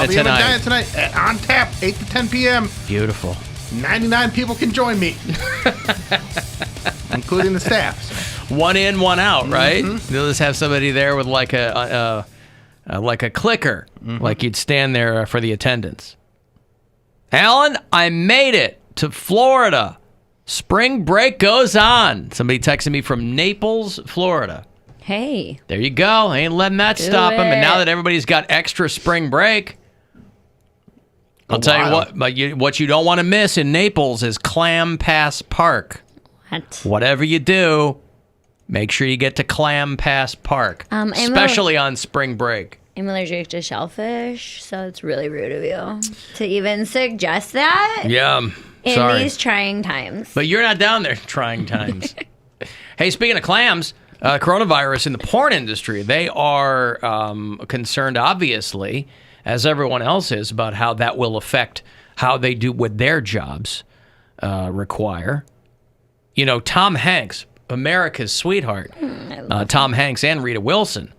I'll be tonight. having Giant tonight on tap, 8 to 10 p.m. Beautiful. 99 people can join me, including the staff. So. One in, one out, right? They'll just have somebody there with like a clicker, like you'd stand there for the attendance. Alan, I made it to Florida. Spring break goes on. Somebody texted me from Naples, Florida. Hey. There you go. Ain't letting that stop him. And now that everybody's got extra spring break, I'll tell you what you don't want to miss in Naples is Clam Pass Park. What? Whatever you do, make sure you get to Clam Pass Park, especially on spring break. I'm allergic to shellfish, so it's really rude of you to even suggest that. Yeah. In these trying times. But you're not down there trying times. Hey, speaking of clams, coronavirus in the porn industry, they are concerned, obviously, as everyone else is, about how that will affect how they do what their jobs require. You know, Tom Hanks, America's sweetheart, Tom Hanks and Rita Wilson,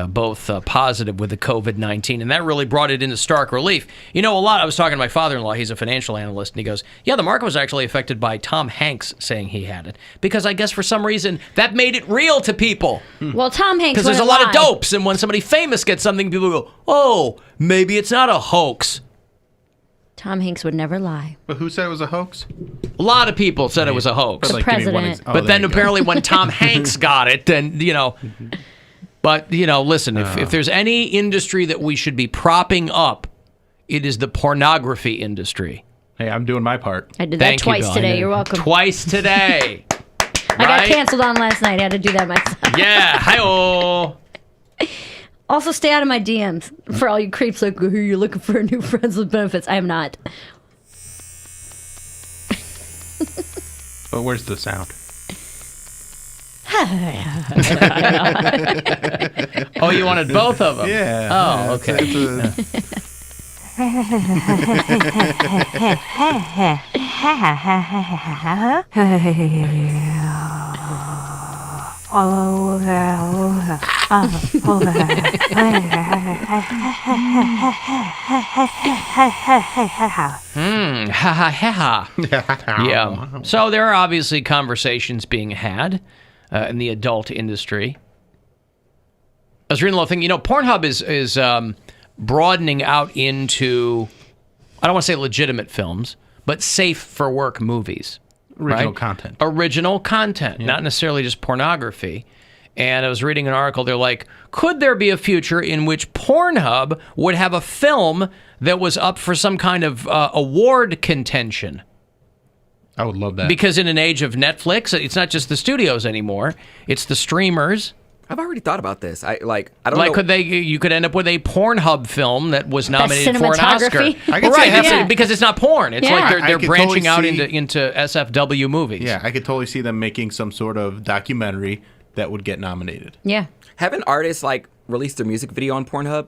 both positive with the COVID-19, and that really brought it into stark relief. You know, I was talking to my father-in-law, he's a financial analyst, and he goes, yeah, the market was actually affected by Tom Hanks saying he had it, because I guess for some reason that made it real to people. Well, Tom Hanks because there's a lot of dopes, and when somebody famous gets something, people go, oh, maybe it's not a hoax. Tom Hanks would never lie. But who said it was a hoax? A lot of people said it was a hoax. The president. But then apparently when Tom Hanks got it, then, you know... But, you know, listen, if there's any industry that we should be propping up, it is the pornography industry. Hey, I'm doing my part. I did that twice today. You're welcome. Twice today. I got canceled on last night. I had to do that myself. Yeah. Hi-oh. Also, stay out of my DMs. For all you creeps like, who you're looking for new friends with benefits. I am not. But where's the sound? Oh, you wanted both of them? Yeah. Oh, okay. Yeah. So there are obviously conversations being had in the adult industry. I was reading a little thing. You know, Pornhub is broadening out into, I don't want to say legitimate films, but safe for work movies. Original content. Original content, not necessarily just pornography. And I was reading an article, they're like, could there be a future in which Pornhub would have a film that was up for some kind of award contention? I would love that. Because in an age of Netflix, it's not just the studios anymore, it's the streamers. I've already thought about this. I don't know. You could end up with a Pornhub film that was nominated for an Oscar. Cinematography. Because it's not porn. It's like they're branching totally out into SFW movies. Yeah, I could totally see them making some sort of documentary that would get nominated. Yeah. Haven't artists released their music video on Pornhub?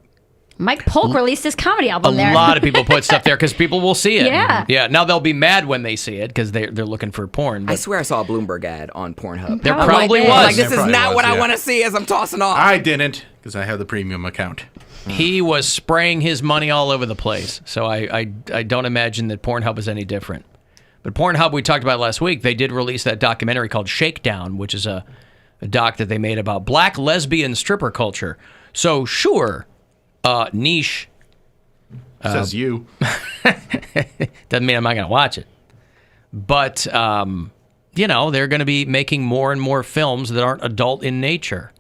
Mike Polk released his comedy album there. A lot of people put stuff there because people will see it. Yeah. Yeah. Now they'll be mad when they see it because they're looking for porn. I swear I saw a Bloomberg ad on Pornhub. There probably was. Like, this is not what I want to see as I'm tossing off. I didn't because I have the premium account. He was spraying his money all over the place. So I don't imagine that Pornhub is any different. But Pornhub, we talked about last week, they did release that documentary called Shakedown, which is a doc that they made about black lesbian stripper culture. So sure, niche. Says you. Doesn't mean I'm not going to watch it. But, you know, they're going to be making more and more films that aren't adult in nature.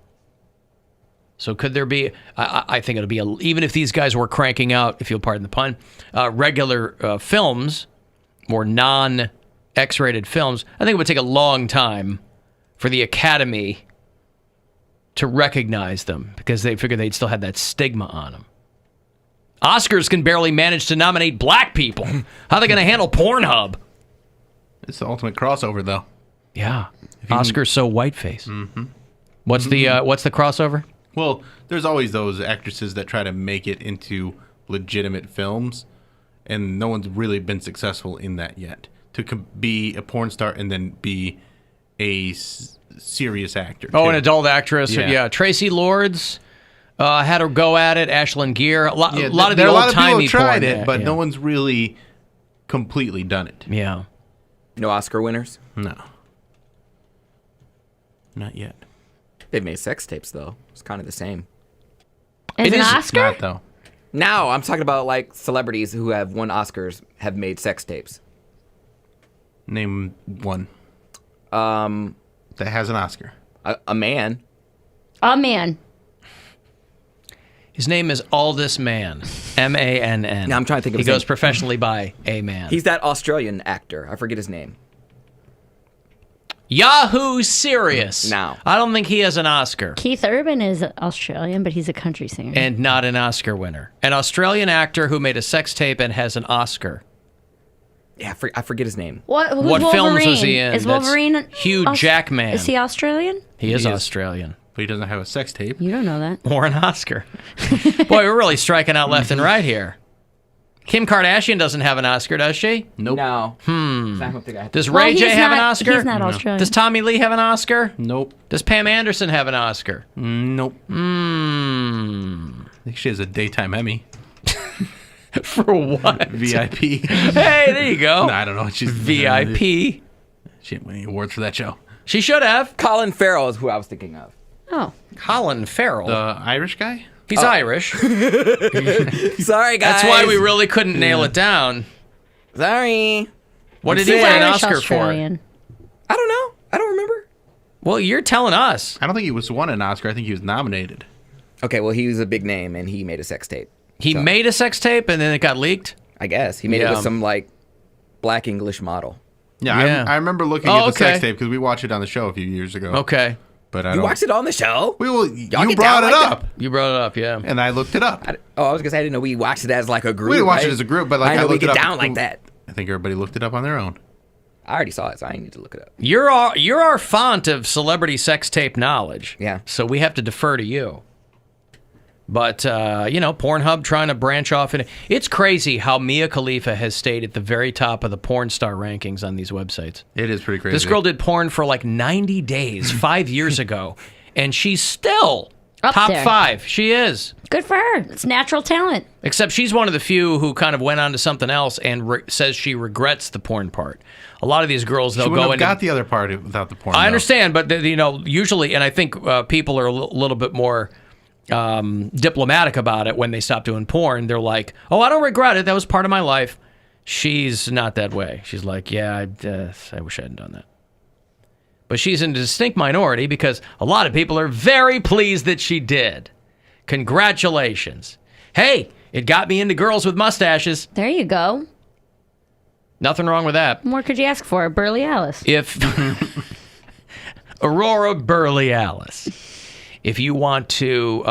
So could there be, I think it'll be, even if these guys were cranking out, if you'll pardon the pun, regular films or non-X-rated films, I think it would take a long time for the Academy to recognize them because they figured they'd still have that stigma on them. Oscars can barely manage to nominate black people. How are they going to handle Pornhub? It's the ultimate crossover, though. Yeah. Oscar's so whiteface. Mm-hmm. What's the crossover? Well, there's always those actresses that try to make it into legitimate films, and no one's really been successful in that yet. To be a porn star and then be a serious actor. Oh, an adult actress. Yeah. Tracy Lords. had a go at it. Ashlyn Gear, a lot of the there are a lot old of people timey who tried porn, it, but yeah. no one's really completely done it. Yeah. No Oscar winners. No, not yet. They've made sex tapes though. It's kind of the same. As It an is Oscar? Not though. Now I'm talking about like celebrities who have won Oscars have made sex tapes. Name one Um, that has an Oscar. a man. Oh, man. His name is Aldous Mann, M-A-N-N. Now I'm trying to think of He his goes name. professionally by A Man. He's that Australian actor. I forget his name. Yahoo Serious. Now. I don't think he has an Oscar. Keith Urban is Australian, but he's a country singer. And not an Oscar winner. An Australian actor who made a sex tape and has an Oscar. Yeah, I forget his name. Who's What Wolverine? films was he in? Is That's Wolverine Hugh Jackman. Is he Australian? He is He is. Australian. But he doesn't have a sex tape. You don't know that. Or an Oscar. Boy, we're really striking out left and right here. Kim Kardashian doesn't have an Oscar, does she? Nope. No. I don't think I have. Does Well, Ray J he's have an not- Oscar? He's not Australian. Does Tommy Lee have an Oscar? Nope. Does Pam Anderson have an Oscar? Nope. Hmm. I think she has a daytime Emmy. For what? VIP. Hey, there you go. No, I don't know. She's VIP. She didn't win any awards for that show. She should have. Colin Farrell is who I was thinking of. Oh. Colin Farrell. The Irish guy? He's Irish. Sorry, guys. That's why we really couldn't nail it down. Sorry. What did He's he win an Irish Oscar Australian. I don't know. I don't remember. for? Well, you're telling us. I don't think he was won an Oscar. I think he was nominated. Okay, well, he was a big name and he made a sex tape. He So, made a sex tape and then it got leaked? I guess. He made it Yeah. with some, like, black English model. Yeah, Yeah. I remember looking Oh, at the sex okay. tape because we watched it on the show a few years ago. Okay. But I You don't. watched it on the show? We will, Y'all you get brought down it like up, You brought it up, yeah. and I looked it up. I was going to say, I didn't know we watched it as, like, a group. We didn't watch right? it as a group, but like I know we looked it get up. down like that. I think everybody looked it up on their own. I already saw it, so I need to look it up. You're our font of celebrity sex tape knowledge. Yeah. So we have to defer to you. But, Pornhub trying to branch off. It's crazy how Mia Khalifa has stayed at the very top of the porn star rankings on these websites. It is pretty crazy. This girl did porn for like 90 days, 5 years ago, and she's still Up top there. 5. She is. Good for her. It's natural talent. Except she's one of the few who kind of went on to something else and says she regrets the porn part. A lot of these girls, She they'll wouldn't go have into... got the other part without the porn. I though. understand, but usually, and I think people are a little bit more diplomatic about it when they stop doing porn. They're like, "Oh, I don't regret it. That was part of my life." She's not that way. She's like, "Yeah, I wish I hadn't done that." But she's in a distinct minority because a lot of people are very pleased that she did. Congratulations! Hey, it got me into girls with mustaches. There you go. Nothing wrong with that. What more could you ask for? Burley Alice. If Aurora Burley Alice. If you want to,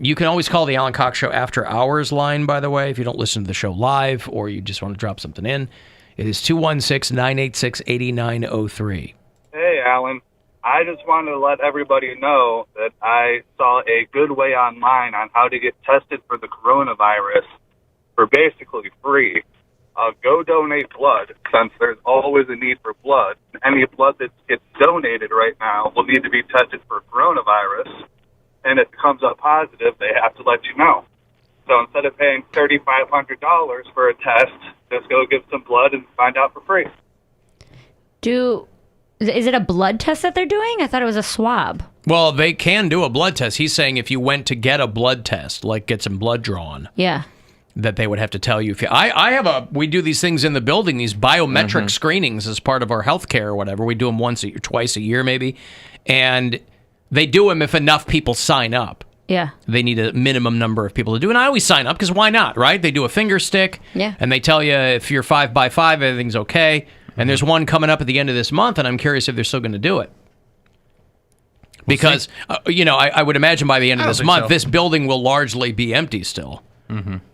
you can always call the Alan Cox Show after hours line, by the way, if you don't listen to the show live or you just want to drop something in. It is 216-986-8903. Hey, Alan. I just wanted to let everybody know that I saw a good way online on how to get tested for the coronavirus for basically free. Go donate blood, since there's always a need for blood. Any blood that gets donated right now will need to be tested for coronavirus, and if it comes up positive, they have to let you know. So instead of paying $3,500 for a test, just go give some blood and find out for free. Is it a blood test that they're doing? I thought it was a swab. Well, they can do a blood test. He's saying if you went to get a blood test, like get some blood drawn, Yeah. that they would have to tell you. We do these things in the building, these biometric screenings as part of our healthcare or whatever. We do them twice a year maybe. And they do them if enough people sign up. Yeah. They need a minimum number of people to do. And I always sign up because why not, right? They do a finger stick. Yeah. And they tell you if you're 5x5, everything's okay. And there's one coming up at the end of this month, and I'm curious if they're still going to do it. Because, I would imagine by the end of I don't this think month, so. this building will largely be empty still.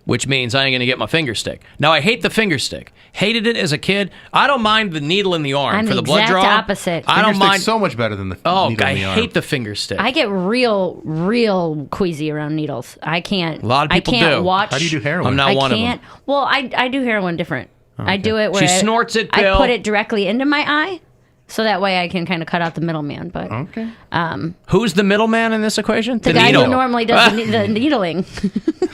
Which means I ain't going to get my finger stick. Now, I hate the finger stick. Hated it as a kid. I don't mind the needle in the arm I'm for the the blood exact draw. opposite. I Finger don't stick's mind. so much better than the Oh, needle I in the arm. hate the finger stick. I get real queasy around needles. I can't. A lot of people I can't do. watch. How do you do heroin? I'm not I one can't. of them. Well, I do heroin different. I do it where She snorts it, Bill. I put it directly into my eye, So that way I can kind of cut out the middleman. But Okay. Who's the middleman in this equation? the guy who normally does the needling.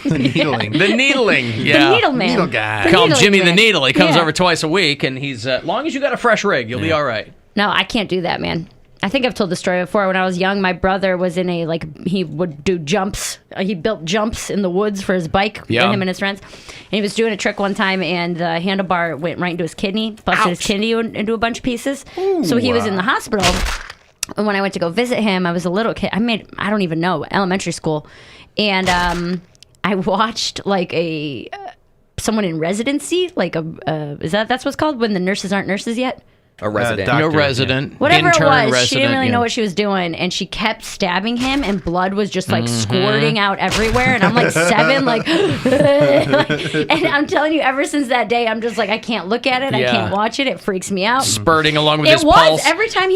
The needling. The needling. Yeah. The needle man. Needle guy. The Call him needling Jimmy the man. Needle. He comes Yeah. over twice a week, and he's as long as you got a fresh rig, you'll be all right. No, I can't do that, man. I think I've told the story before. When I was young, my brother was in he would do jumps. He built jumps in the woods for his bike, Yeah. him and his friends. And he was doing a trick one time, and the handlebar went right into his kidney, busted his kidney into a bunch of pieces. So he was in the hospital. And when I went to go visit him, I was a little kid. I don't even know, elementary school. And I watched like someone in residency, that's what's called when the nurses aren't nurses yet? A resident. doc- No Doctor, resident. Whatever it intern, was, resident, she didn't really yeah. know what she was doing, and she kept stabbing him, and blood was just like squirting out everywhere. And I'm like 7, like, and I'm telling you, ever since that day, I'm just like, I can't look at it, I Yeah. can't watch it, it freaks me out. Spurting along with It his was pulse. every time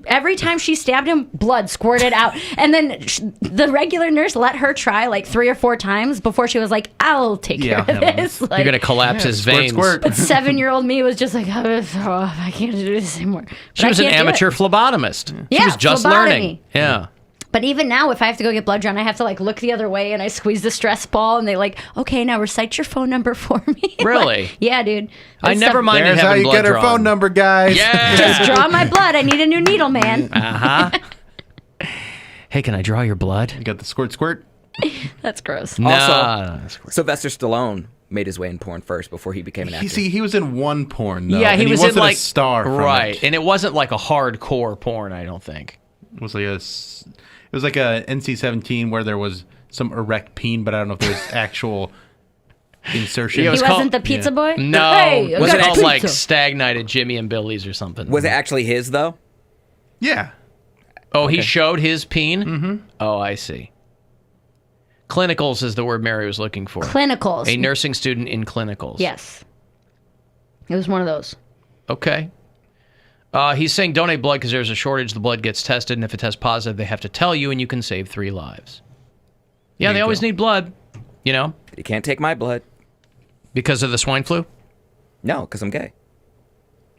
every time she stabbed him, blood squirted out, and then the regular nurse let her try like 3 or 4 times before she was like, "I'll take care of this." Like, You're going to collapse his Squirt, veins. squirt. 7-year-old me was just like, "I'm gonna throw up. I can't do this anymore." She But was I an can't do it. amateur phlebotomist. She Yeah, was just phlebotomy. learning. Yeah. But even now, if I have to go get blood drawn, I have to like look the other way, and I squeeze the stress ball, and they like, okay, now recite your phone number for me. Really? Like, yeah, dude. I That's never the- minded There's having how you blood get her drawn. phone number, guys. Yeah. Just draw my blood. I need a new needle, man. Hey, can I draw your blood? You got the squirt, squirt. That's gross. Nah. Sylvester Stallone made his way in porn first before he became an actor. He was in one porn, though. Yeah, and he was wasn't in like a star from right, it. and it wasn't like a hardcore porn. I don't think. It was like a NC-17 where there was some erect peen, but I don't know if there was actual insertion. Yeah, it He was wasn't called- the pizza boy? No, Hey, I was got it called pizza. like Stag Night at Jimmy and Billy's or something? Was it actually his though? Yeah. Oh, he showed his peen. Mm-hmm. Oh, I see. Clinicals is the word Mary was looking for. Clinicals. A nursing student in clinicals. Yes. It was one of those. Okay. He's saying donate blood because there's a shortage. The blood gets tested, and if it tests positive, they have to tell you, and you can save 3 lives. Yeah, they always need blood, You can't take my blood. because of the swine flu. No, because I'm gay.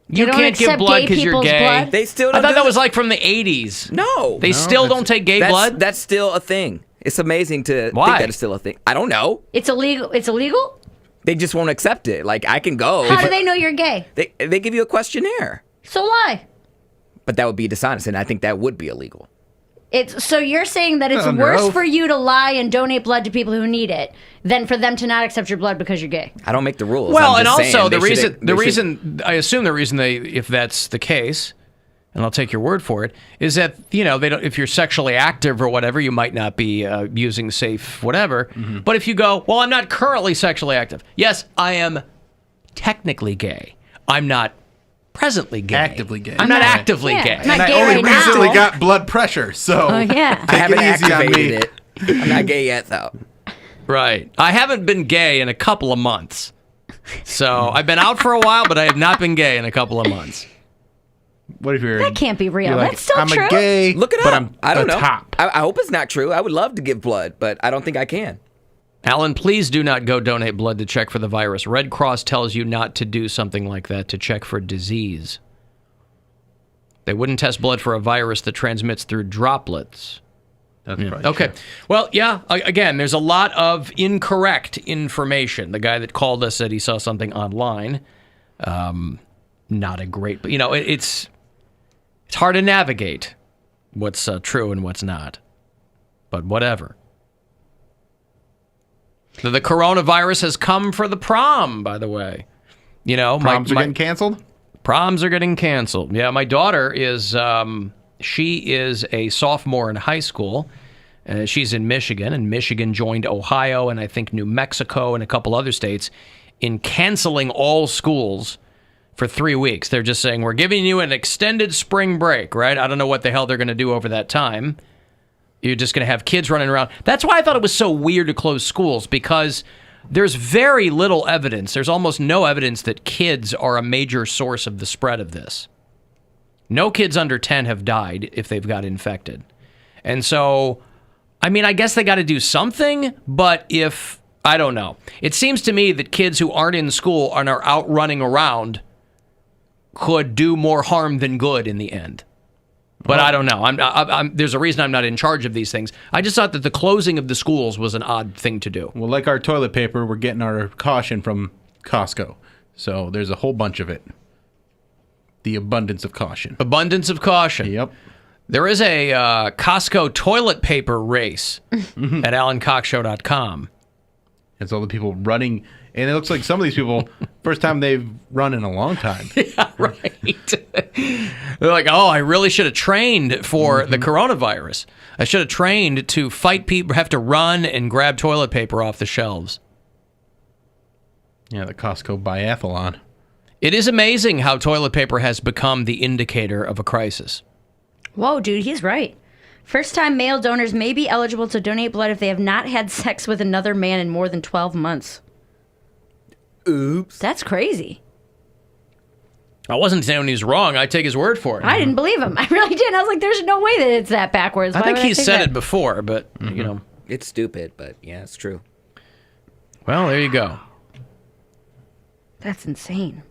You don't can't give accept blood gay because you're people's gay. blood? They still I don't thought do that that. was like from the 80s. No. They still don't take gay blood? That's still a thing. It's amazing to Why? think that it's still a thing. I don't know. It's illegal. It's illegal? They just won't accept it. Like, I can go. How but do they know you're gay? They give you a questionnaire. So lie. But that would be dishonest, and I think that would be illegal. So you're saying that it's Under worse oath. for you to lie and donate blood to people who need it than for them to not accept your blood because you're gay. I don't make the rules. Well, I'm and just also saying the they reason should- the they should- reason I assume the reason they, if that's the case, and I'll take your word for it, is that they don't. If you're sexually active or whatever, you might not be using safe whatever. Mm-hmm. But if you go, well, I'm not currently sexually active. Yes, I am technically gay. I'm not presently gay. Actively gay. I'm not Yeah. actively Yeah, gay. I'm not And I gay only right recently now. got blood pressure, so Oh, yeah. I take haven't it easy on activated me. it. I'm not gay yet, though. Right. I haven't been gay in a couple of months. So I've been out for a while, but I have not been gay in a couple of months. What if you're? That can't be real. you're like, That's still I'm true. a gay. Look it but up. I'm I don't a know. top. I hope it's not true. I would love to give blood, but I don't think I can. Alan, please do not go donate blood to check for the virus. Red Cross tells you not to do something like that to check for disease. They wouldn't test blood for a virus that transmits through droplets. That's probably Okay. true. Well, yeah, again, there's a lot of incorrect information. The guy that called us said he saw something online. Not a great, but it's hard to navigate what's true and what's not. But whatever. The coronavirus has come for the prom, by the way. Proms are getting canceled. Proms are getting canceled. Yeah, my daughter is, she is a sophomore in high school. She's in Michigan, and Michigan joined Ohio and I think New Mexico and a couple other states in canceling all schools for 3 weeks. They're just saying, we're giving you an extended spring break, right? I don't know what the hell they're going to do over that time. You're just going to have kids running around. That's why I thought it was so weird to close schools, because there's very little evidence. There's almost no evidence that kids are a major source of the spread of this. No kids under 10 have died if they've got infected. And so, I mean, I guess they got to do something, but I don't know. It seems to me that kids who aren't in school and are out running around could do more harm than good in the end. But I don't know. There's a reason I'm not in charge of these things. I just thought that the closing of the schools was an odd thing to do. Well, like our toilet paper, we're getting our caution from Costco. So there's a whole bunch of it. The abundance of caution. Abundance of caution. Yep. There is a Costco toilet paper race at AlanCoxShow.com. It's all the people running. And it looks like some of these people, first time they've run in a long time. Yeah, right. They're like, oh, I really should have trained for the coronavirus. I should have trained to fight people, have to run and grab toilet paper off the shelves. Yeah, the Costco biathlon. It is amazing how toilet paper has become the indicator of a crisis. Whoa, dude, he's right. First-time male donors may be eligible to donate blood if they have not had sex with another man in more than 12 months. Oops. That's crazy. I wasn't saying he was wrong. I take his word for it. I didn't believe him. I really didn't. I was like, there's no way that it's that backwards. I Why think would he's said that? it before, but, you know. It's stupid, but yeah, it's true. Well, there you go. That's insane.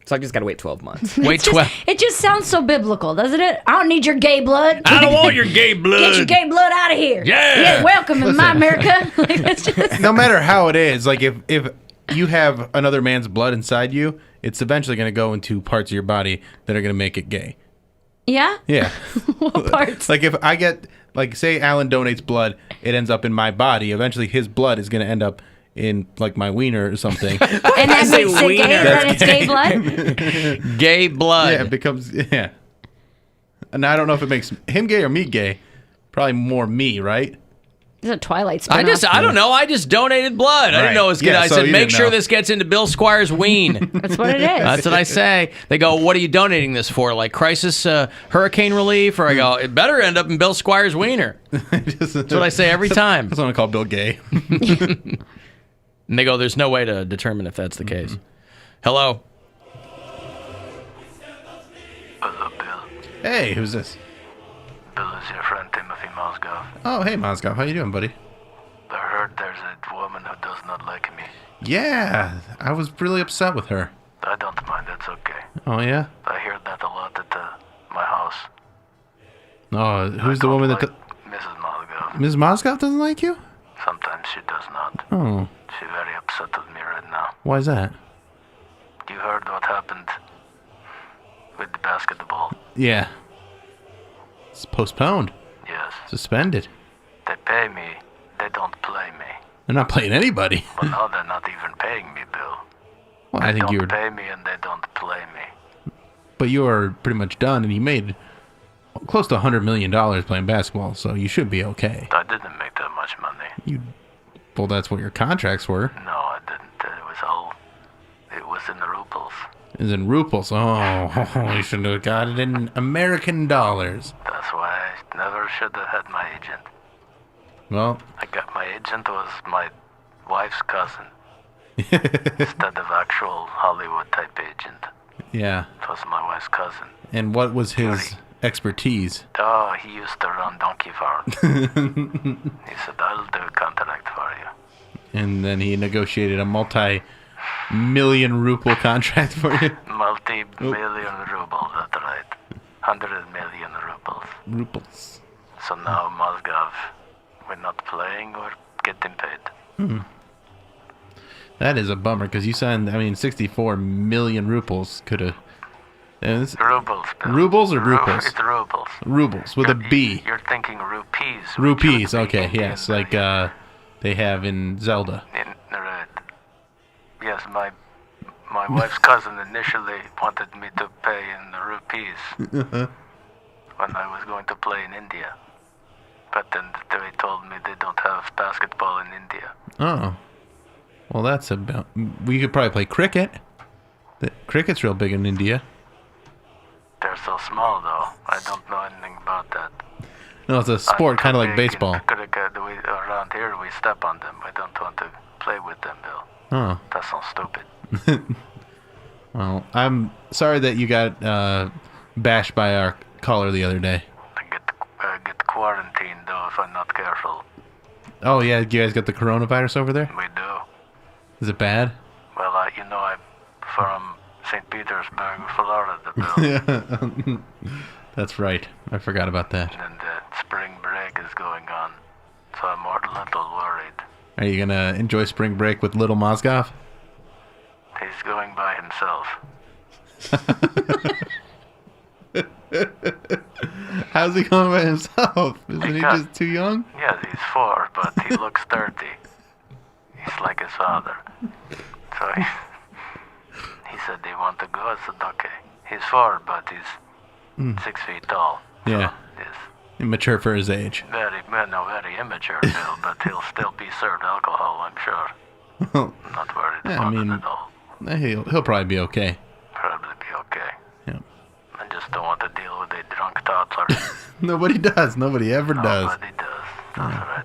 So I just got to wait 12 months. Wait 12. It just sounds so biblical, doesn't it? I don't need your gay blood. I don't want your gay blood. Get your gay blood out of here. Yeah. Welcome in my America. Like, it's just... No matter how it is, like if you have another man's blood inside you, it's eventually going to go into parts of your body that are going to make it gay. Yeah? Yeah. What parts? Like if I get, like say Alan donates blood, it ends up in my body. Eventually his blood is going to end up in like my wiener or something. And that say makes it wiener. gay, then it's gay blood? Gay blood. Yeah, it becomes, yeah. And I don't know if it makes him gay or me gay. Probably more me, right? It's a Twilight spinoff. I don't know. I just donated blood. I didn't know it was good. Yeah, I so said, you make didn't sure know. this gets into Bill Squire's ween. That's what it is. That's what I say. They go, what are you donating this for? Like crisis hurricane relief? Or I go, it better end up in Bill Squire's wiener. That's what I say every time. That's what I call Bill gay. And they go, there's no way to determine if that's the case. Hello. What's up, Bill? Hey, who's this? Bill is your friend Timothy Mozgov. Oh, hey, Moscow. How you doing, buddy? I heard there's a woman who does not like me. Yeah, I was really upset with her. I don't mind, that's okay. Oh, yeah? I hear that a lot at my house. Oh, who's the woman that... Mrs. Mozgov. Ms. Moscow doesn't like you? Sometimes she does not. Oh, She's very upset with me right now. why is that? You heard what happened with the basketball? Yeah. It's postponed. Yes. Suspended. They pay me. They don't play me. They're not playing anybody. But now they're not even paying me, Bill. Well, I They think don't you were... pay me and they don't play me. But you are pretty much done, and you made close to $100 million playing basketball, so you should be okay. I didn't make that much money. Well, that's what your contracts were. No, I didn't. It was in rubles. Is in ruples. Oh, you should have got it in American dollars. That's why I never should have had my agent. Well, I got my agent was my wife's cousin instead of actual Hollywood type agent. yeah. It was my wife's cousin. And what was his expertise? Oh, he used to run donkey farm. He said, "I'll do a contract for you." And then he negotiated a multi-million ruble contract for you. Multi-million rubles, that's right. 100 million rubles. Ruples. So now Mozgov, we're not playing or getting paid. That is a bummer, because you signed, 64 million ruples could have... Rubles, Bill. Rubles or ruples? It's rubles. Rubles, with a B. You're thinking rupees. which Rupees, would be okay, Indian yes, like they have in Zelda. Right. Yes, my wife's cousin initially wanted me to pay in the rupees when I was going to play in India. But then they told me they don't have basketball in India. Oh. Well, that's about... We could probably play cricket. Cricket's real big in India. They're so small, though. I don't know anything about that. No, it's a sport, kind of like Big in baseball. Cricket, around here, we step on them. I don't want to play with them, Bill. Oh. That sounds stupid. Well, I'm sorry that you got bashed by our caller the other day. I get quarantined, though, if I'm not careful. Oh, yeah, you guys got the coronavirus over there? We do. Is it bad? Well, from St. Petersburg, Florida, Bill. That's right. I forgot about that. And spring break is going on, so I'm a little worried. Are you going to enjoy spring break with little Mozgov? He's going by himself. How's he going by himself? Isn't he just too young? Yes, he's 4, but he looks 30. He's like his father. So he said they want to go. I said, okay. He's 4, but he's 6 feet tall. Yeah. So he's Immature for his age. very immature, Bill, but he'll still be served alcohol, I'm sure. I'm not worried about it at all. He'll probably be okay. Probably be okay. Yeah. I just don't want to deal with a drunk toddler. Nobody does. Nobody ever does. Nobody does. That's right.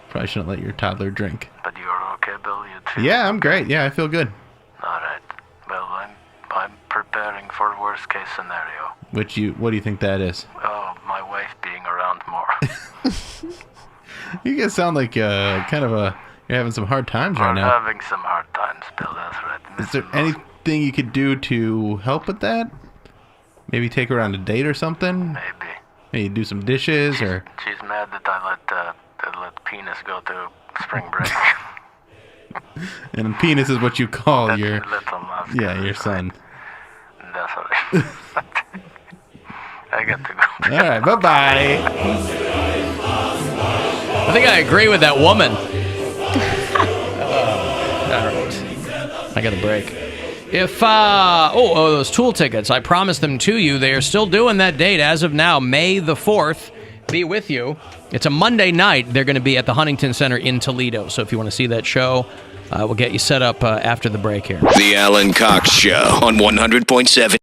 Probably shouldn't let your toddler drink. But you're okay, Bill? You too? Yeah, I'm great. Yeah, I feel good. All right. Well, I'm preparing for worst case scenario. What do you think that is? Oh, my wife being around more. You guys sound like you're having some hard times right We're now. having some hard times, Bill. That's right. Is there anything you could do to help with that? Maybe take her on a date or something? Maybe. Maybe do some dishes or... She's mad that I let penis go to spring break. And penis is what you call That's your... little mouse. Yeah, your son. That's right. I got to go. All right, bye-bye. I think I agree with that woman. All right. I got a break. If, those Tool tickets, I promised them to you. They are still doing that date as of now, May the 4th. Be with you. It's a Monday night. They're going to be at the Huntington Center in Toledo. So if you want to see that show, we'll get you set up after the break here. The Alan Cox Show on 100.7.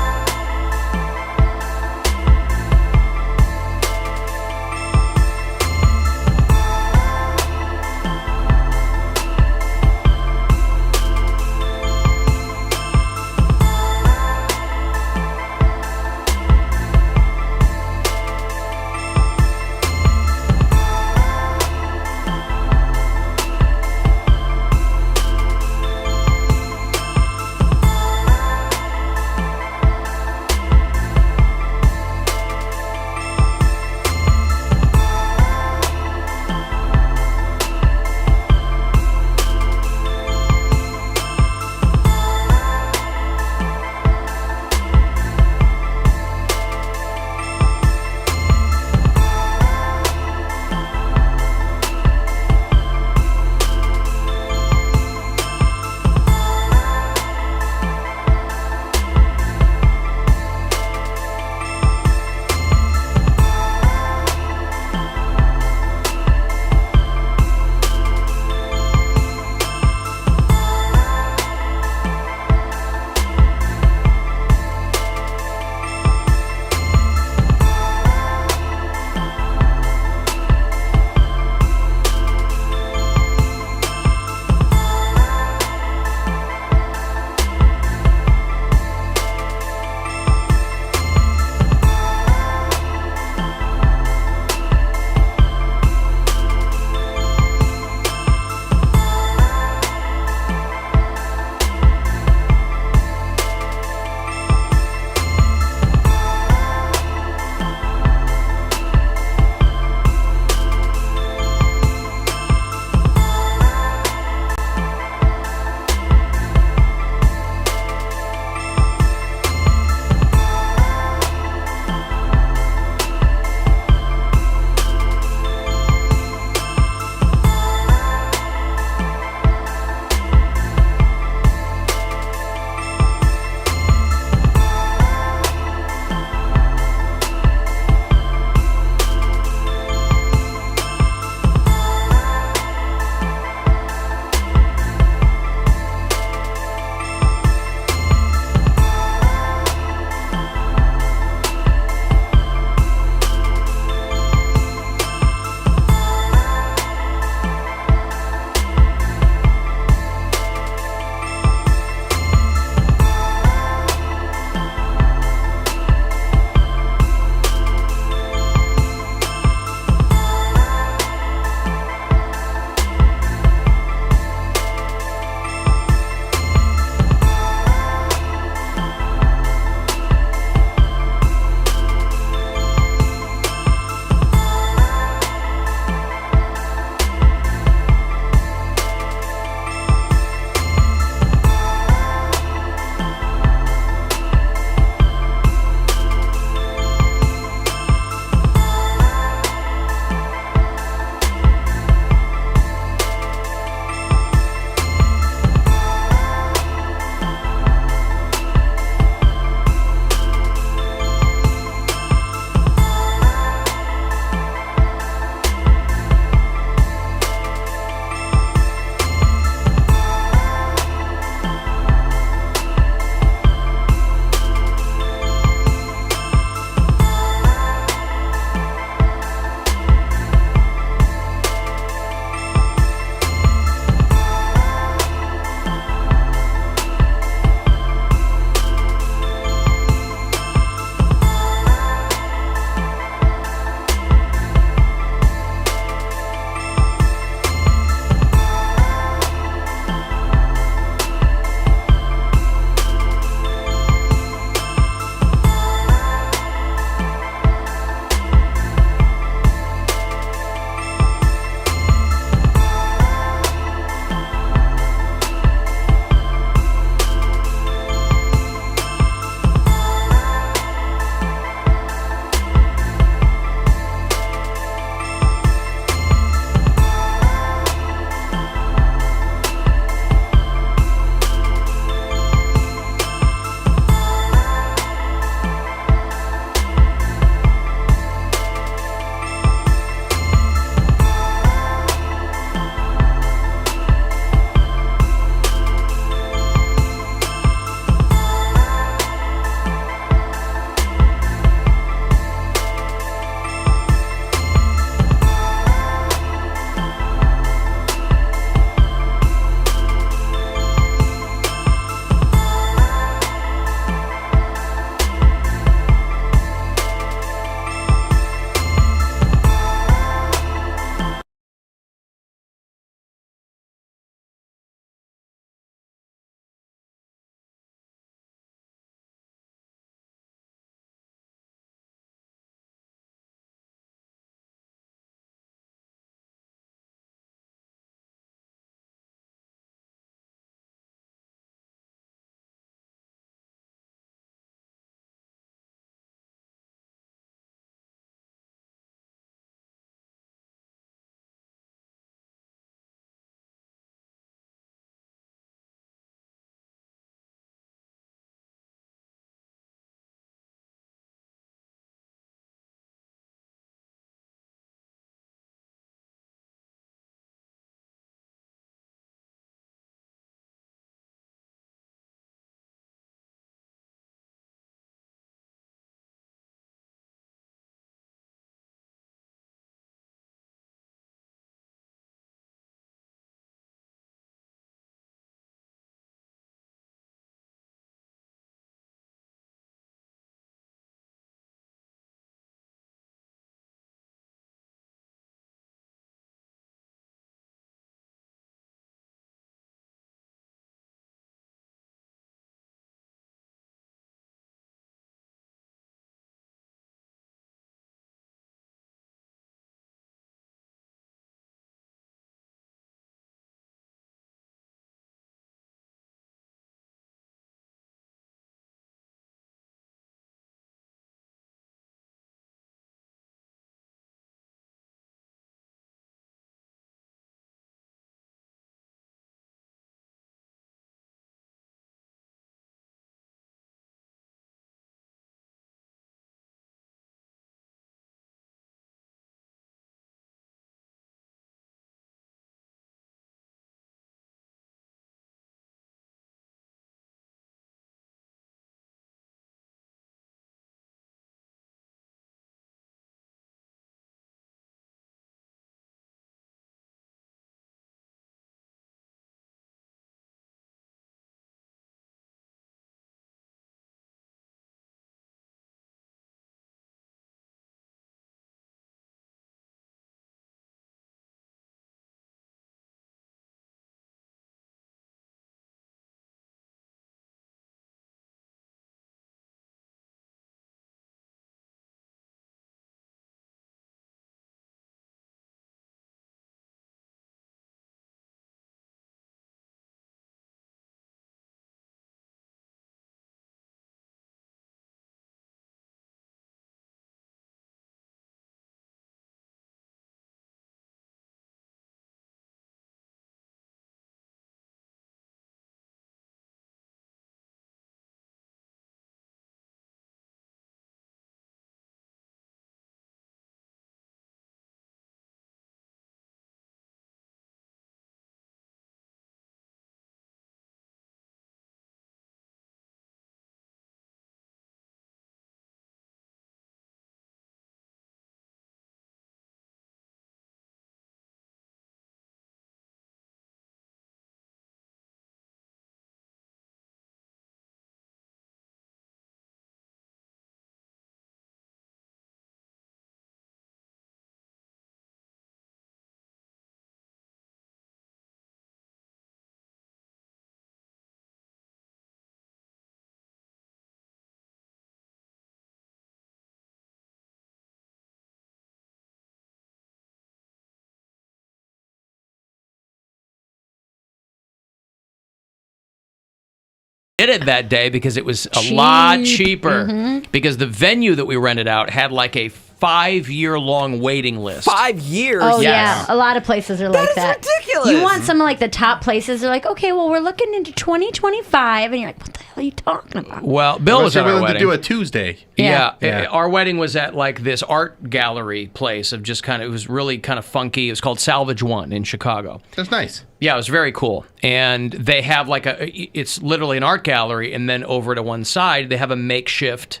did it that day because it was a lot cheaper. Mm-hmm. Because the venue that we rented out had like a 5-year-long waiting list. 5 years. Oh, Yes. yeah. A lot of places are like that. That's ridiculous. You want some of like the top places. They're like, okay, well, we're looking into 2025. And you're like, what the hell are you talking about? Well, Bill was Unless you're at our willing to wedding. do a Tuesday. Yeah. Yeah. Our wedding was at like this art gallery place of just kind of, it was really kind of funky. It was called Salvage One in Chicago. That's nice. Yeah, it was very cool. And they have like it's literally an art gallery. And then over to one side, they have a makeshift,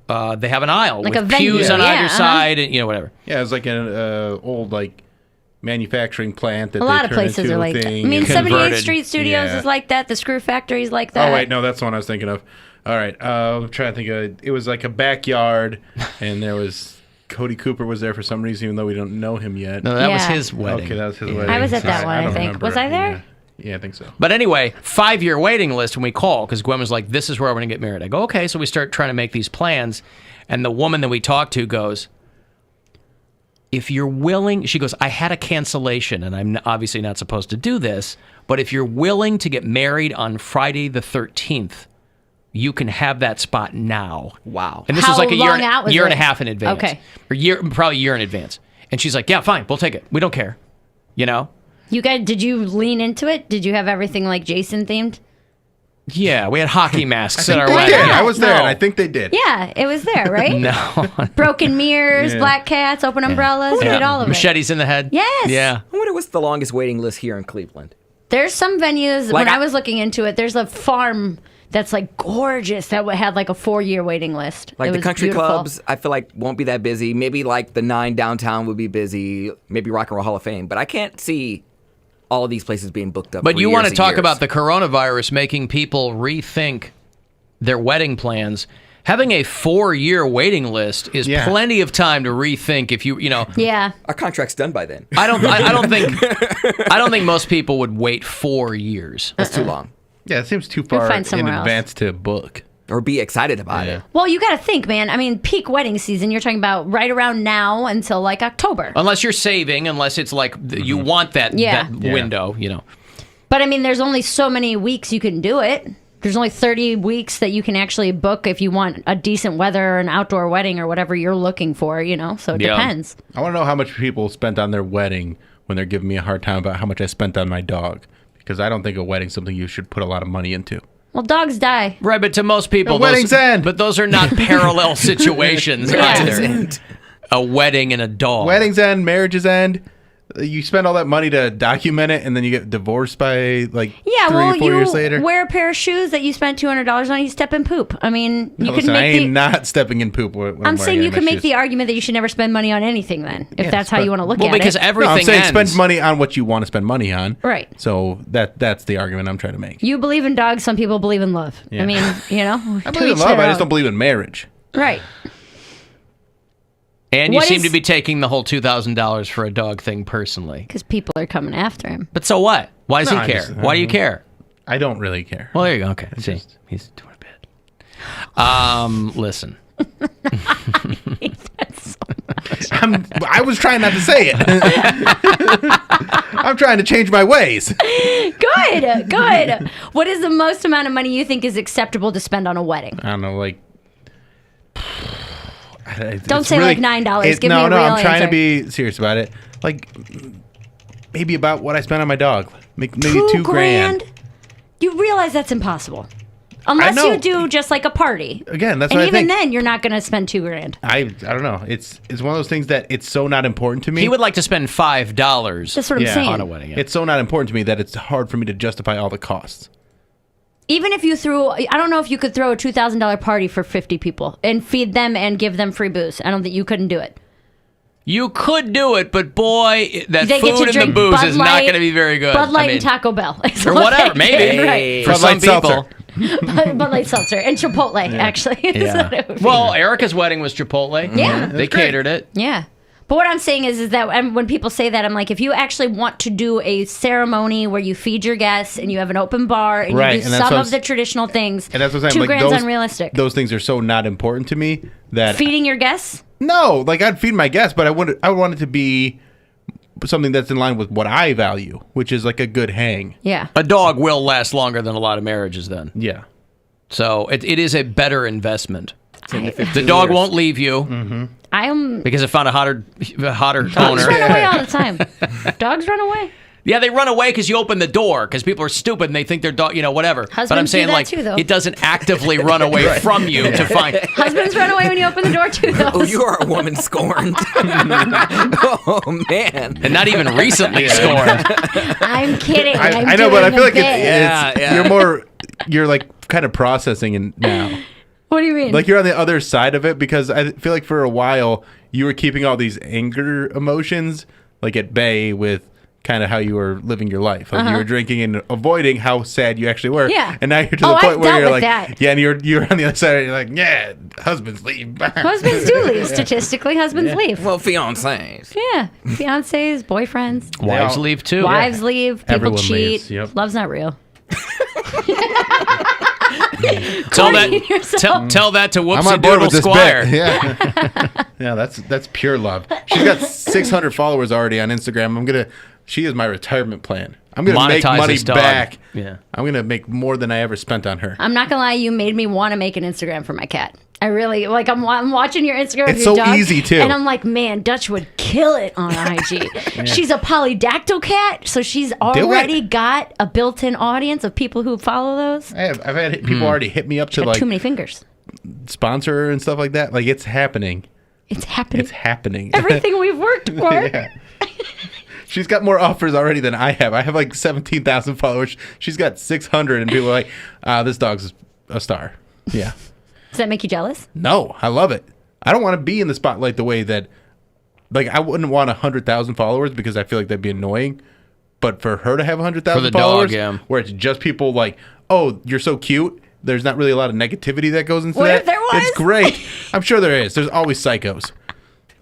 they have an aisle Like with a venue. pews on Yeah, either uh-huh. side and, whatever. Yeah, it's like an old like manufacturing plant that A they lot of turn places into are a like that. I thing. mean, and- 78th Converted. Street Studios Yeah. is like that. The Screw Factory is like that. Oh wait, no, that's the one I was thinking of. All right, I'm trying to think of. It was like a backyard, and there was Cody Cooper was there for some reason, even though we don't know him yet. No, that was Yeah. his wedding. Okay, that was his wedding. I was at that Sorry, one, I don't think. remember. Was I there? Yeah, I think so. But anyway, 5-year waiting list when we call, because Gwen was like, this is where we're going to get married. I go, okay. So we start trying to make these plans. And the woman that we talked to goes, if you're willing, she goes, I had a cancellation, and I'm obviously not supposed to do this, but if you're willing to get married on Friday the 13th, you can have that spot now. Wow. And this How was like a long out was year and a it? half in advance. Okay. Or probably a year in advance. And she's like, yeah, fine, we'll take it. We don't care. You know? You guys, did you lean into it? Did you have everything like Jason themed? Yeah, we had hockey masks at our They wedding. did. I was there, No. and I think they did. Yeah, it was there, right? No. Broken mirrors, Yeah. black cats, open umbrellas. We did all of it. Machetes in the head. Yes. Yeah. I wonder what's the longest waiting list here in Cleveland. There's some venues, Like when I I- was looking into it, there's a farm that's like gorgeous that had like a 4-year waiting list. Like It the was country beautiful. clubs, I feel like won't be that busy. Maybe like the 9 downtown would be busy. Maybe Rock and Roll Hall of Fame. But I can't see all of these places being booked up. But for you years want to and talk years. about the coronavirus making people rethink their wedding plans. Having a 4-year waiting list is Yeah. plenty of time to rethink if you know. Yeah. Our contract's done by then. I don't think most people would wait 4 years. That's too long. Yeah, it seems too You'll far find in somewhere else. advance to book. Or be excited about it. Well, you got to think, man. I mean, peak wedding season, you're talking about right around now until like October. Unless you're saving, unless it's like you want that, Yeah. that Yeah. window, you know. But I mean, there's only so many weeks you can do it. There's only 30 weeks that you can actually book if you want a decent weather or an outdoor wedding or whatever you're looking for, you know? So it Yeah. depends. I want to know how much people spent on their wedding when they're giving me a hard time about how much I spent on my dog. Because I don't think a wedding's something you should put a lot of money into. Well, dogs die. Right, but to most people, The wedding's end. But those are not parallel situations either. A wedding and a dog. Weddings end, marriages end. You spend all that money to document it, and then you get divorced by like Yeah, 3 well, or 4 years later. you wear a pair of shoes that you spent $200 on, you step in poop. I mean, you Listen, can I make ain't the... not stepping in poop. When I'm saying you can can make the argument that you should never spend money on anything then, if Yeah, that's how but- you want to look Well, at because it. everything I'm saying ends. spend money on what you want to spend money on. Right. So that's the argument I'm trying to make. You believe in dogs, some people believe in love. Yeah. I mean, you know, I to believe in each love. their I just own. don't believe in marriage. Right. And you What seem is- to be taking the whole $2,000 for a dog thing personally. Because people are coming after him. But so what? Why does No, he I care? just- Why do you care? I don't really care. Well, there you go. Okay. See, just- he's doing a bit. Listen. I was trying not to say it. I'm trying to change my ways. Good, good. What is the most amount of money you think is acceptable to spend on a wedding? I don't know, like. Don't say like $9. Give me a no, real I'm trying answer. to be serious about it. Like, maybe about what I spent on my dog. Maybe $2 grand. You realize that's impossible. Unless know. you do just like a party. Again, that's and what I even think. then, you're not going to spend $2 grand. I don't know. It's one of those things that it's so not important to me. He would like to spend $5 That's what I'm Yeah. saying. on a wedding. Yeah. It's so not important to me that it's hard for me to justify all the costs. Even if you threw, I don't know if you could throw a $2,000 party for 50 people and feed them and give them free booze. I don't think you couldn't do it. You could do it, but boy, that They get to food and the drink booze Bud is not Light- going to be very good. Bud Light I mean, and Taco Bell. is or what whatever, they maybe. get, right. For Bud some Light seltzer. people. Bud Light Seltzer and Chipotle, actually. is what it would be. Well, Erica's wedding was Chipotle. Yeah. They That's great. catered it. Yeah. But what I'm saying is that when people say that, I'm like, if you actually want to do a ceremony where you feed your guests and you have an open bar and Right, you do and that's some what of the traditional things, And that's what I'm saying. $2 Like grand's those, unrealistic. Those things are so not important to me that Feeding your guests? no, like I'd feed my guests, but I want it to be something that's in line with what I value, which is like a good hang. Yeah. A dog will last longer than a lot of marriages then. Yeah. So it is a better investment. 10 to 15 The dog years. won't leave you because it found a hotter Dogs owner. run away all the time. Dogs run away. Yeah, they run away because you open the door because people are stupid and they think their dog, whatever. but I'm Husbands do saying that like too, though. it doesn't actively run away from you to find. Husbands run away when you open the door too, though. Oh, you are a woman scorned. Oh, man. And not even recently scorned. I'm kidding. I know, but I feel like Yeah. you're like kind of processing it now. What do you mean? Like you're on the other side of it because I feel like for a while you were keeping all these anger emotions like at bay with kind of how you were living your life. Like you were drinking and avoiding how sad you actually were. Yeah. And now you're to the I've point where dealt you're with like, that. yeah, and you're on the other side and you're like, yeah, husbands leave. Husbands do leave. Statistically, husbands leave. Well, fiancés. Yeah. Fiancés, boyfriends. Wives leave too. Wives leave. People Everyone cheat. leaves, yep. Love's not real. Tell Quarantine yourself. tell that to I'm Whoopsie on board Doodle with this Squire. bit. Yeah. Yeah, that's pure love. She's got 600 followers already on Instagram. She is my retirement plan. I'm gonna make Monetize money this dog. back. Yeah. I'm gonna make more than I ever spent on her. I'm not gonna lie, you made me want to make an Instagram for my cat. I really like. I'm watching your Instagram. It's of your so dog, easy, too. and I'm like, man, Dutch would kill it on IG. She's a polydactyl cat, so she's already got a built-in audience of people who follow those. I've had people already hit me up to Got like too many fingers. sponsor her and stuff like that. Like it's happening. It's happening. It's happening. Everything we've worked for. Yeah. She's got more offers already than I have. I have like 17,000 followers. She's got 600, and people are like, this dog's a star. Yeah. Does that make you jealous? No, I love it. I don't want to be in the spotlight the way that, like, I wouldn't want 100,000 followers because I feel like that'd be annoying. But for her to have 100,000 For the followers, dog, yeah. where it's just people like, oh, you're so cute. There's not really a lot of negativity that goes into What that. if there was? It's great. I'm sure there is. There's always psychos.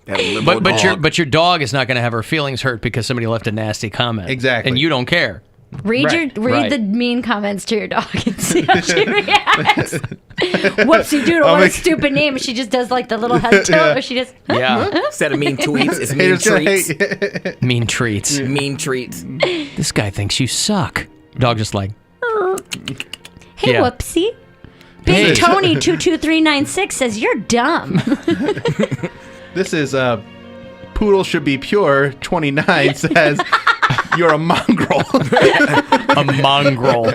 That liberal dog. But your dog is not going to have her feelings hurt because somebody left a nasty comment. Exactly. And you don't care. Read Right. the mean comments to your dog and see how she reacts. Whoopsie doodle, I'll what a make- stupid name. She just does like the little head tilt, or she just. Yeah. Instead of mean tweets, it's mean Haters gonna treats. hate. Mean treats. Mean treats. This guy thinks you suck. Dog just like, Hey, Yeah. Whoopsie. Big Hey. Tony 22396 says you're dumb. This is Poodle Should Be Pure 29 says you're a mongrel. a mongrel.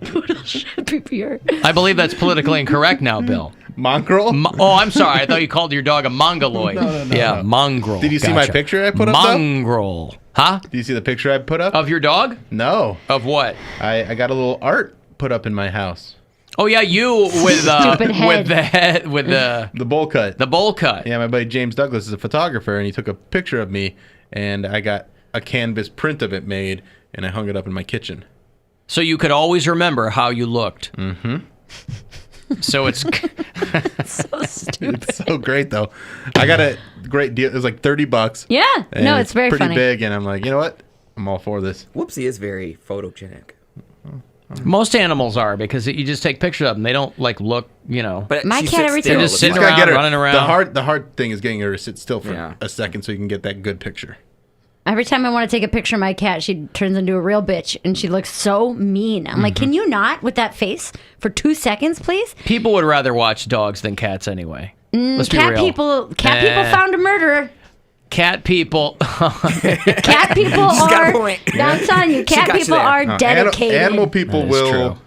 Poodle should be pure. I believe that's politically incorrect now, Bill. Mongrel? Oh, I'm sorry. I thought you called your dog a mongoloid. No, Yeah, mongrel. Did you see my Gotcha. picture I put up, though? Mongrel. Huh? Do you see the picture I put up? Of your dog? No. Of what? I got a little art put up in my house. Oh yeah, you with Stupid head. with the head with the bowl cut. The bowl cut. Yeah, my buddy James Douglas is a photographer, and he took a picture of me, and I got a canvas print of it made, and I hung it up in my kitchen. So you could always remember how you looked. Mm-hmm. So it's So stupid. It's so great, though. I got a great deal. It was like $30. Yeah. and No, it's very pretty funny. big, and I'm like, you know what? I'm all for this. Whoopsie is very photogenic. most animals are because you just take pictures of them. They don't like look, But My she cat sits every still time- They're just all the sitting time. Gotta around, get her- running around. The hard thing is getting her to sit still for Yeah. a second so you can get that good picture. Every time I want to take a picture of my cat, she turns into a real bitch and she looks so mean. I'm like, can you not with that face for 2 seconds, please? People would rather watch dogs than cats anyway. Let's be Cat real. people Eh. found a murderer. Cat people. Cat people got are. a point. I'm telling you, cat got you people there. are dedicated. Animal people That is will true.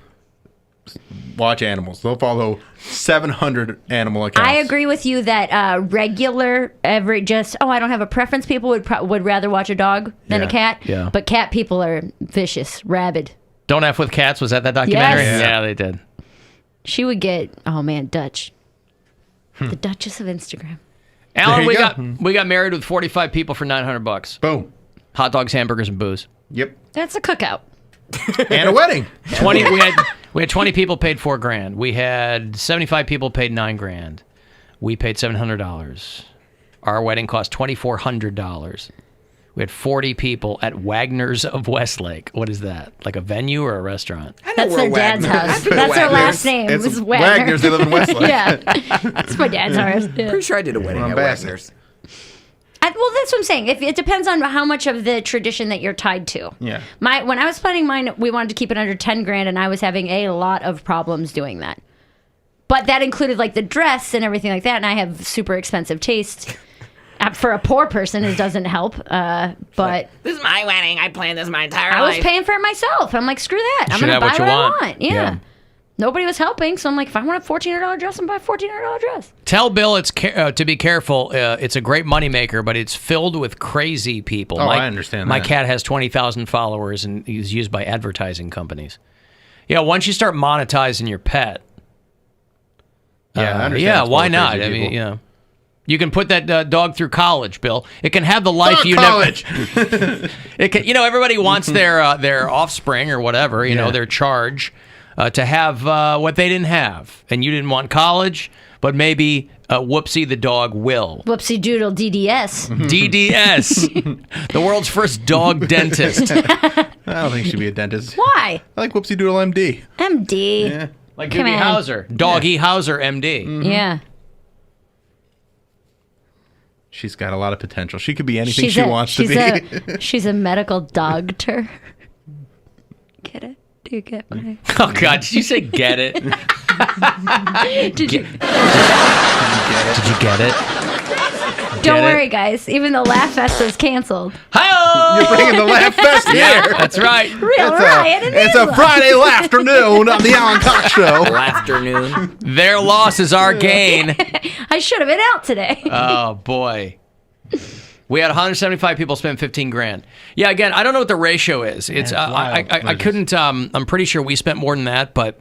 watch animals. They'll follow 700 animal accounts. I agree with you that regular, I don't have a preference. People would rather watch a dog than Yeah. a cat. Yeah. But cat people are vicious, rabid. Don't F with Cats. Was that documentary? Yes. Yeah, they did. She would get. Oh man, Dutch. Hmm. The Duchess of Instagram. Alan, There you we got married with 45 people for $900. Boom. Hot dogs, hamburgers, and booze. Yep. That's a cookout. And a wedding. 20. We had 20 people paid $4,000. We had 75 people paid $9,000. We paid $700. Our wedding cost $2,400. We had 40 people at Wagner's of Westlake. What is that? Like a venue or a restaurant? I know That's where their dad's Wagner- house. I've been to That's her Wagner's. last name. It's This is Wagner. Wagner's. They live in Westlake. Yeah. It's my dad's house. Yeah. Pretty sure I did a wedding We're on at Bassett. Wagner's. Well, that's what I'm saying. It depends on how much of the tradition that you're tied to. Yeah. When I was planning mine, we wanted to keep it under 10 grand, and I was having a lot of problems doing that. But that included like the dress and everything like that, and I have super expensive taste. For a poor person, it doesn't help. But this is my wedding. I planned this my entire life. I was paying for it myself. I'm like, screw that. I'm going to buy what I want. Yeah. Nobody was helping, so I'm like, if I want a $1,400 dress, I'm buy a $1,400 dress. Tell Bill to be careful. It's a great moneymaker, but it's filled with crazy people. Oh, I understand My that. cat has 20,000 followers, and he's used by advertising companies. Yeah, once you start monetizing your pet. Yeah, I understand. Yeah, it's why full of not? crazy I mean, people. you know. You can put that dog through college, Bill. It can have the life you college. never. It can, everybody wants their offspring or whatever, you know, their charge, to have what they didn't have, and you didn't want college, but maybe Whoopsie the dog will. Whoopsie doodle DDS. DDS, the world's first dog dentist. I don't think she should be a dentist. Why? I like Whoopsie Doodle MD. MD. Yeah. Like Come Doogie on. Howser, Doggy Howser, MD. Yeah. She's got a lot of potential. She could be anything she wants to be. She's a medical doctor. Get it? Do you get my... Oh, God, did you say get it? Did you... Did you get it? Don't Get it? worry, guys. Even the Laugh Fest is canceled. Hi-oh! You're bringing the Laugh Fest here. Yeah, that's right. Real riot in It's a England. Friday afternoon on the Alan Cox Show. Afternoon. Their loss is our gain. I should have been out today. Oh, boy. We had 175 people spend 15 grand. Yeah, again, I don't know what the ratio is. It's I wild. couldn't. I'm pretty sure we spent more than that, but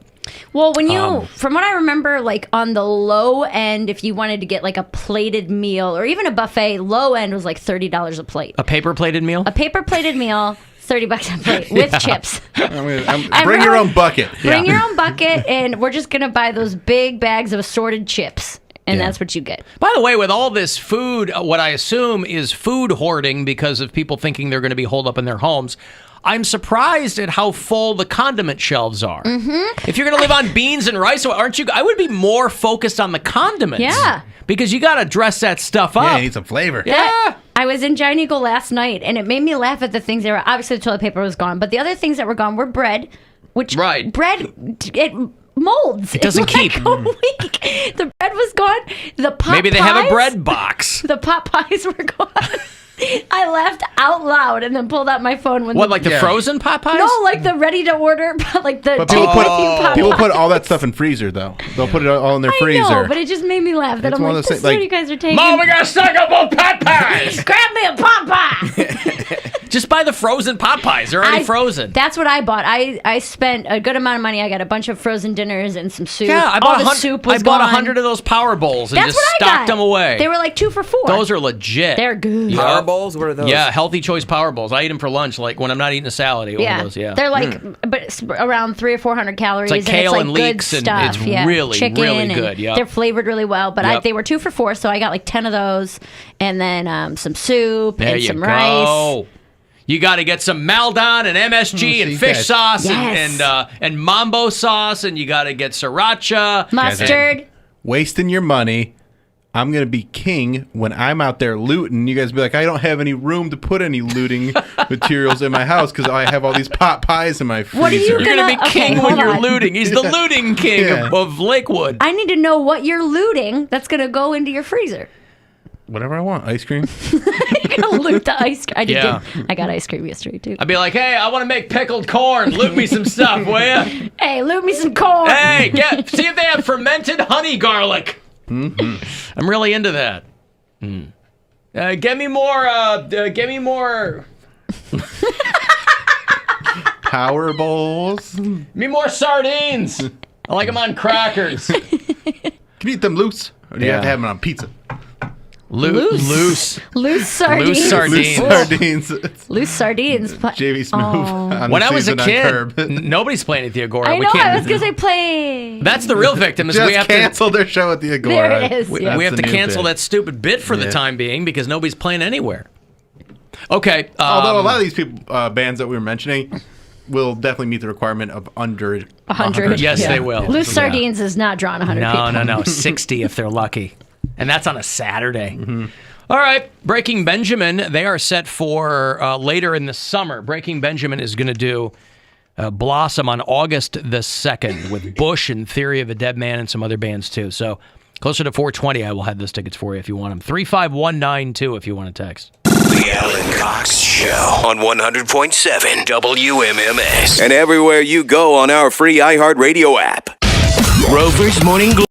Well, when you, from what I remember, like on the low end, if you wanted to get like a plated meal or even a buffet, low end was like $30 a plate. a paper plated meal. A paper plated meal, $30 a plate with chips. Bring your own bucket. Bring your own bucket, and we're just gonna buy those big bags of assorted chips, and that's what you get. By the way, with all this food, what I assume is food hoarding because of people thinking they're going to be holed up in their homes. I'm surprised at how full the condiment shelves are. Mm-hmm. If you're going to live on beans and rice, aren't you? I would be more focused on the condiments. Yeah. Because you got to dress that stuff up. Yeah, you need some flavor. Yeah. I was in Giant Eagle last night, and it made me laugh at the things that were, obviously the toilet paper was gone, but the other things that were gone were bread, which bread, it molds. It doesn't keep. Like a week. The bread was gone. The pot Maybe they pies, have a bread box. The pot pies were gone. I laughed out loud and then pulled out my phone when Like the frozen pot pies? No, like the ready to order, like the But take with you pot people pies. put all that stuff in freezer, though. They'll put it all in their I freezer. know, but it just made me laugh. That It's I'm one like, of those this is things, what you guys are taking. Mom, we got to stock up on pot pies. Grab me a pot pie. Just buy the frozen pot pies. They're already frozen. That's what I bought. I spent a good amount of money. I got a bunch of frozen dinners and some soup. Yeah, I All bought the soup was I bought gone. 100 of those Power Bowls and That's just what I stocked got. them away. They were like 2 for $4. Those are legit. They're good. Power bowls? What are those? Yeah, Healthy Choice Power Bowls. I eat them for lunch, like when I'm not eating a salad. I eat one Yeah. of those. Yeah, They're like, but it's around 300 or 400 calories. It's like kale and and it's like leeks, good and stuff. it's yeah. really, Chicken really and good, yep. They're flavored really well, but Yep. they were 2 for $4, so I got like 10 of those, and then some soup there and you some go. rice. You got to get some Maldon and MSG and fish sauce Yes. and mambo sauce, and you got to get sriracha, Mustard. Wasting your money. I'm going to be king when I'm out there looting. You guys be like, I don't have any room to put any looting materials in my house because I have all these pot pies in my freezer. What are you You're going to be Okay, king hold when you're on. looting. He's the looting king Yeah. of Lakewood. I need to know what you're looting that's going to go into your freezer. Whatever I want. Ice cream. You're going to loot the ice cream. Yeah. I got ice cream yesterday, too. I'd be like, hey, I want to make pickled corn. Loot me some stuff, will ya? Hey, loot me some corn. Hey, see if they have fermented honey garlic. Mm-hmm. I'm really into that. Get me more Power bowls. me more sardines. I like them on crackers. Can you eat them loose? Or do you have to have them on pizza? Loose. Loose sardines. Loose sardines. Loose sardines. Loose sardines. JV Smooth. on When the I was a season on kid, Curb. nobody's playing at the Agora. I We know, can't. I was going to say play. That's the real victim. Is Just we have cancel their show at the Agora. There it is, to yeah. we have to That's the new cancel bit. that stupid bit for the Yeah. time being because nobody's playing anywhere. Okay. Although a lot of these people, bands that we were mentioning will definitely meet the requirement of under 100. Yes, Yeah. they will. Loose sardines is not drawing 100 people. No, 60 if they're lucky, and that's on a Saturday. All right, Breaking Benjamin, they are set for later in the summer. Breaking Benjamin is going to do Blossom on August the 2nd with Bush and Theory of a Dead Man and some other bands too. So closer to 420, I will have those tickets for you if you want them. 35192 if you want to text. The Alan Cox Show on 100.7 WMMS and everywhere you go on our free iHeartRadio app. Rover's Morning Glory.